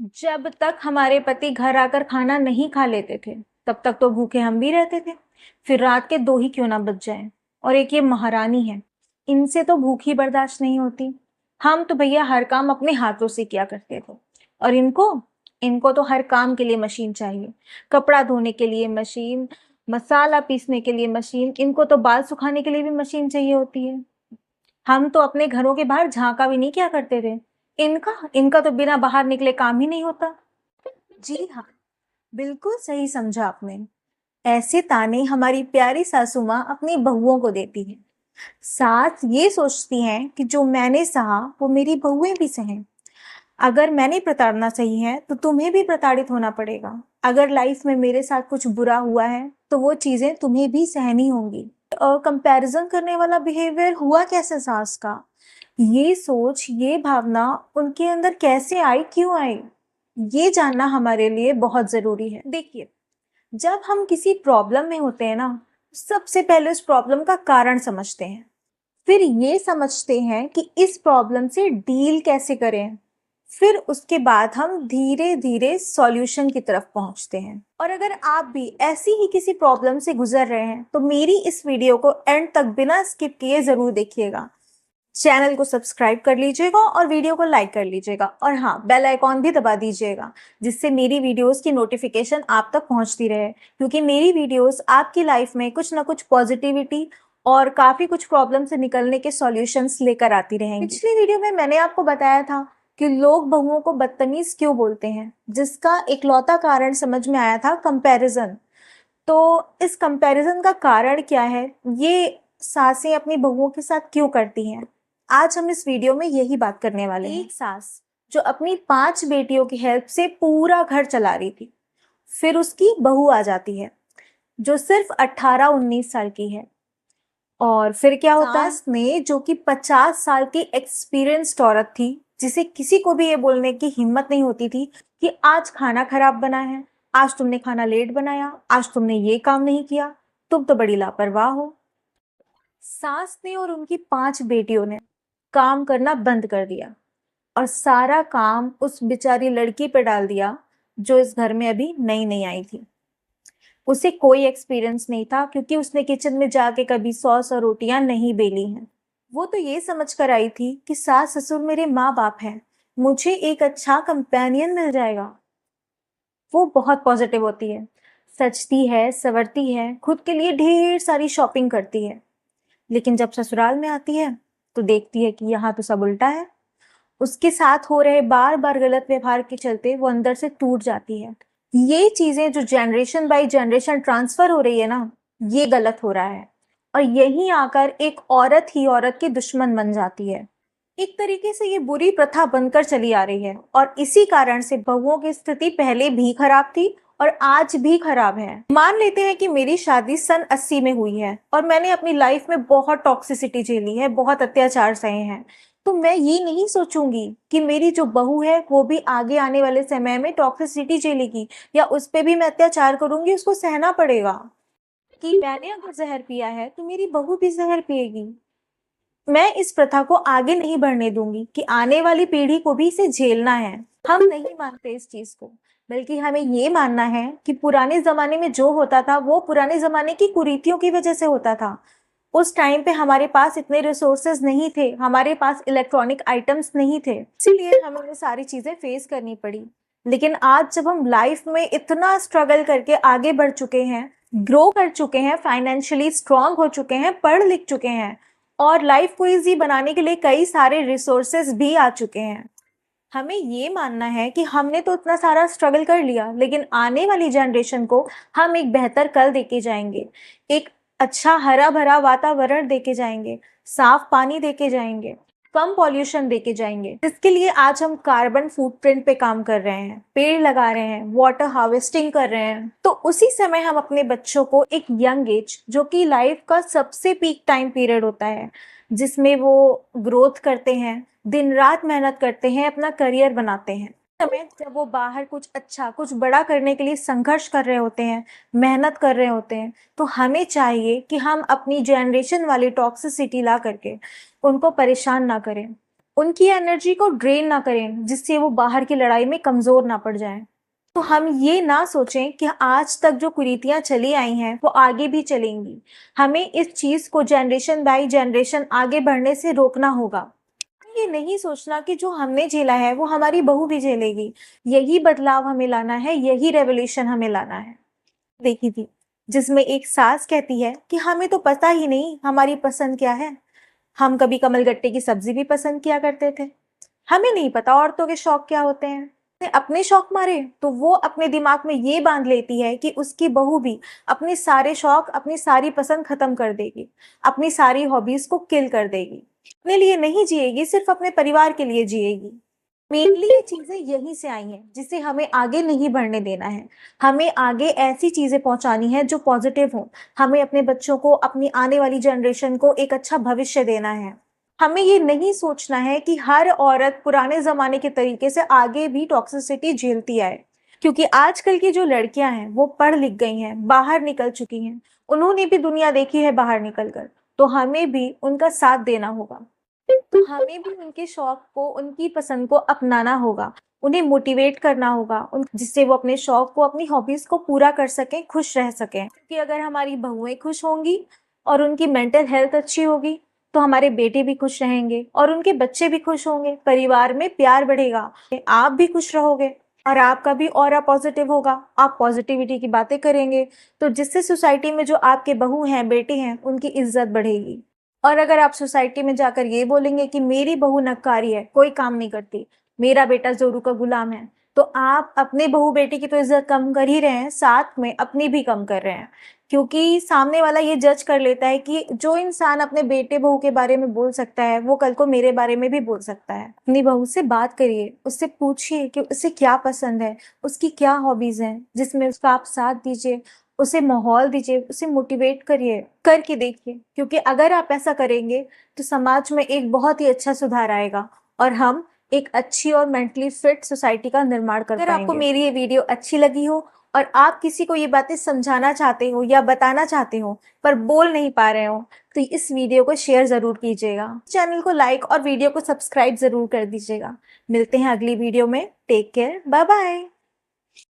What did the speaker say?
जब तक हमारे पति घर आकर खाना नहीं खा लेते थे, तब तक तो भूखे हम भी रहते थे। फिर रात के 2 ही क्यों ना बज जाएं। और एक ये महारानी है, इनसे तो भूख ही बर्दाश्त नहीं होती। हम तो भैया हर काम अपने हाथों से किया करते थे, और इनको इनको तो हर काम के लिए मशीन चाहिए। कपड़ा धोने के लिए मशीन, मसाला पीसने के लिए मशीन, इनको तो बाल सुखाने के लिए भी मशीन चाहिए होती है। हम तो अपने घरों के बाहर झांका भी नहीं किया करते थे। इनका इनका तो बिना बाहर निकले काम ही नहीं होता। जी हाँ, बिल्कुल सही समझा आपने। ऐसे ताने हमारी प्यारी सासू माँ अपनी बहुओं को देती है। सास ये सोचती हैं कि जो मैंने सहा वो मेरी बहुएं भी सहें। अगर मैंने प्रताड़ना सही है तो तुम्हें भी प्रताड़ित होना पड़ेगा। अगर लाइफ में मेरे साथ कुछ बुरा हुआ है तो वो चीजें तुम्हें भी सहनी होंगी। और कंपैरिजन करने वाला बिहेवियर हुआ कैसे सास का? ये सोच, ये भावना उनके अंदर कैसे आई, क्यों आई? ये जानना हमारे लिए बहुत जरूरी है। देखिए, जब हम किसी प्रॉब्लम में होते हैं ना, सबसे पहले उस प्रॉब्लम का कारण समझते हैं। फिर ये समझते हैं कि इस प्रॉब्लम से डील कैसे करें। फिर उसके बाद हम धीरे धीरे सॉल्यूशन की तरफ पहुंचते हैं। और अगर आप भी ऐसी ही किसी प्रॉब्लम से गुजर रहे हैं तो मेरी इस वीडियो को एंड तक बिना स्किप किए जरूर देखिएगा। चैनल को सब्सक्राइब कर लीजिएगा और वीडियो को लाइक कर लीजिएगा, और हाँ, बेल आइकॉन भी दबा दीजिएगा, जिससे मेरी वीडियोस की नोटिफिकेशन आप तक पहुंचती रहे। क्योंकि मेरी वीडियोस आपकी लाइफ में कुछ ना कुछ पॉजिटिविटी और काफी कुछ प्रॉब्लम से निकलने के सॉल्यूशंस लेकर आती रहेंगी। पिछली वीडियो में मैंने आपको बताया था कि लोग बहुओं को बदतमीज क्यों बोलते हैं, जिसका इकलौता कारण समझ में आया था कंपैरिजन। तो इस कंपैरिजन का कारण क्या है, ये सासें अपनी बहुओं के साथ क्यों करती हैं, आज हम इस वीडियो में यही बात करने वाले हैं। एक सास जो अपनी 5 बेटियों की हेल्प से पूरा घर चला रही थी, फिर उसकी बहू आ जाती है जो सिर्फ 18-19 साल की है। और फिर क्या होता है, सास ने जो कि 50 साल की एक्सपीरियंस्ड औरत थी, जिसे किसी को भी ये बोलने की हिम्मत नहीं होती थी कि आज खाना खराब बना है, आज तुमने खाना लेट बनाया, आज तुमने ये काम नहीं किया, तुम तो बड़ी लापरवाह हो। सास ने और उनकी 5 बेटियों ने काम करना बंद कर दिया और सारा काम उस बेचारी लड़की पे डाल दिया जो इस घर में अभी नई नई आई थी। उसे कोई एक्सपीरियंस नहीं था, क्योंकि उसने किचन में जाके कभी 100 रोटियां नहीं बेली हैं। वो तो ये समझ कर आई थी कि सास ससुर मेरे माँ बाप हैं, मुझे एक अच्छा कंपेनियन मिल जाएगा। वो बहुत पॉजिटिव होती है, सजती है, संवरती है, खुद के लिए ढेर सारी शॉपिंग करती है। लेकिन जब ससुराल में आती है तो देखती है कि यहाँ तो सब उल्टा है। उसके साथ हो रहे बार बार गलत व्यवहार के चलते वो अंदर से टूट जाती है। ये चीजें जो जनरेशन बाय जनरेशन ट्रांसफर हो रही है ना, ये गलत हो रहा है। और यही आकर एक औरत ही औरत की दुश्मन बन जाती है। एक तरीके से ये बुरी प्रथा बनकर चली आ रही है, और इसी कारण से बहुओं की स्थिति पहले भी खराब थी और आज भी खराब है। मान लेते हैं कि मेरी शादी सन 80 में हुई है और मैंने अपनी लाइफ में बहुत टॉक्सिसिटी झेली है, बहुत अत्याचार सहे हैं। तो मैं ये नहीं सोचूंगी कि मेरी जो बहू है वो भी आगे आने वाले समय में टॉक्सिसिटी झेलेगी या उस पर भी मैं अत्याचार करूंगी, उसको सहना पड़ेगा। कि मैंने अगर जहर पिया है तो मेरी बहू भी जहर पिएगी। मैं इस प्रथा को आगे नहीं बढ़ने दूंगी कि आने वाली पीढ़ी को भी इसे झेलना है। हम नहीं मानते इस चीज को, बल्कि हमें ये मानना है कि पुराने जमाने में जो होता था वो पुराने जमाने की कुरीतियों की वजह से होता था। उस टाइम पे हमारे पास इतने रिसोर्सेज नहीं थे, हमारे पास इलेक्ट्रॉनिक आइटम्स नहीं थे, इसीलिए हमें ये सारी चीजें फेस करनी पड़ी। लेकिन आज जब हम लाइफ में इतना स्ट्रगल करके आगे बढ़ चुके हैं, ग्रो कर चुके हैं, फाइनेंशियली स्ट्रांग हो चुके हैं, पढ़ लिख चुके हैं, और लाइफ को इजी बनाने के लिए कई सारे रिसोर्सेज भी आ चुके हैं, हमें ये मानना है कि हमने तो इतना सारा स्ट्रगल कर लिया, लेकिन आने वाली जनरेशन को हम एक बेहतर कल देके जाएंगे, एक अच्छा हरा भरा वातावरण देके जाएंगे, साफ पानी देके जाएंगे, कम पॉल्यूशन देके जाएंगे। इसके लिए आज हम कार्बन फुटप्रिंट पे काम कर रहे हैं, पेड़ लगा रहे हैं, वाटर हार्वेस्टिंग कर रहे हैं। तो उसी समय हम अपने बच्चों को एक यंग एज, जो कि लाइफ का सबसे पीक टाइम पीरियड होता है, जिसमें वो ग्रोथ करते हैं, दिन रात मेहनत करते हैं, अपना करियर बनाते हैं, समय जब वो बाहर कुछ अच्छा कुछ बड़ा करने के लिए संघर्ष कर रहे होते हैं, मेहनत कर रहे होते हैं, तो हमें चाहिए कि हम अपनी जनरेशन वाली टॉक्सिसिटी ला करके उनको परेशान ना करें, उनकी एनर्जी को ड्रेन ना करें जिससे वो बाहर की लड़ाई में कमजोर ना पड़ जाएं। तो हम ये ना सोचें कि आज तक जो कुरीतियां चली आई हैं वो आगे भी चलेंगी। हमें इस चीज को जनरेशन बाय जनरेशन आगे बढ़ने से रोकना होगा। ये नहीं सोचना कि जो हमने झेला है वो हमारी बहू भी झेलेगी। यही बदलाव हमें लाना है, यही रेवोल्यूशन हमें लाना है। देखी थी जिसमें एक सास कहती है कि हमें तो पता ही नहीं हमारी पसंद क्या है। हम कभी कमलगट्टे की सब्जी भी पसंद किया करते थे। हमें नहीं पता औरतों के शौक क्या होते हैं। अपने शौक मारे तो वो अपने दिमाग में ये बांध लेती है कि उसकी बहू भी अपने सारे शौक, अपनी सारी पसंद खत्म कर देगी, अपनी सारी हॉबीज को किल कर देगी। अपने लिए नहीं जिएगी, सिर्फ अपने परिवार के लिए जिएगी। मेनली ये चीजें यहीं से आई हैं जिसे हमें आगे नहीं बढ़ने देना है। हमें आगे ऐसी चीजें पहुंचानी है जो पॉजिटिव हो। हमें अपने बच्चों को, अपनी आने वाली जनरेशन को एक अच्छा भविष्य देना है। हमें ये नहीं सोचना है कि हर औरत पुराने जमाने के तरीके से आगे भी टॉक्सिसिटी झेलती आए। क्योंकि आजकल की जो लड़कियां हैं वो पढ़ लिख गई हैं, बाहर निकल चुकी हैं, उन्होंने भी दुनिया देखी है बाहर निकलकर। तो हमें भी उनका साथ देना होगा। तो हमें भी उनके शौक को, उनकी पसंद को अपनाना होगा, उन्हें मोटिवेट करना होगा, जिससे वो अपने शौक को, अपनी हॉबीज को पूरा कर सकें, खुश रह सकें। क्योंकि अगर हमारी बहुएं खुश होंगी और उनकी मेंटल हेल्थ अच्छी होगी तो हमारे बेटे भी खुश रहेंगे और उनके बच्चे भी खुश होंगे, परिवार में प्यार बढ़ेगा, आप भी खुश रहोगे और आपका भी ऑरा पॉजिटिव होगा। आप पॉजिटिविटी की बातें करेंगे तो जिससे सोसाइटी में जो आपके बहू हैं, बेटे हैं, उनकी इज्जत बढ़ेगी। और अगर आप सोसाइटी में जाकर ये बोलेंगे कि मेरी बहू नक्कारी है, कोई काम नहीं करती, मेरा बेटा जोरू का गुलाम है, तो आप अपने बहू बेटे की तो इज्जत कम कर ही रहे हैं, साथ में अपनी भी कम कर रहे हैं। क्योंकि सामने वाला ये जज कर लेता है कि जो इंसान अपने बेटे बहू के बारे में बोल सकता है वो कल को मेरे बारे में भी बोल सकता है। अपनी बहू से बात करिए, उससे पूछिए कि उसे क्या पसंद है, उसकी क्या हॉबीज हैं, जिसमें उसका आप साथ दीजिए, उसे माहौल दीजिए, उसे मोटिवेट करिए, करके देखिए। क्योंकि अगर आप ऐसा करेंगे तो समाज में एक बहुत ही अच्छा सुधार आएगा और हम एक अच्छी और मेंटली फिट सोसाइटी का निर्माण कर पाएंगे। अगर आपको मेरी ये वीडियो अच्छी लगी हो और आप किसी को ये बातें समझाना चाहते हो या बताना चाहते हो पर बोल नहीं पा रहे हो तो इस वीडियो को शेयर जरूर कीजिएगा, चैनल को लाइक और वीडियो को सब्सक्राइब जरूर कर दीजिएगा। मिलते हैं अगली वीडियो में। Take care, bye bye.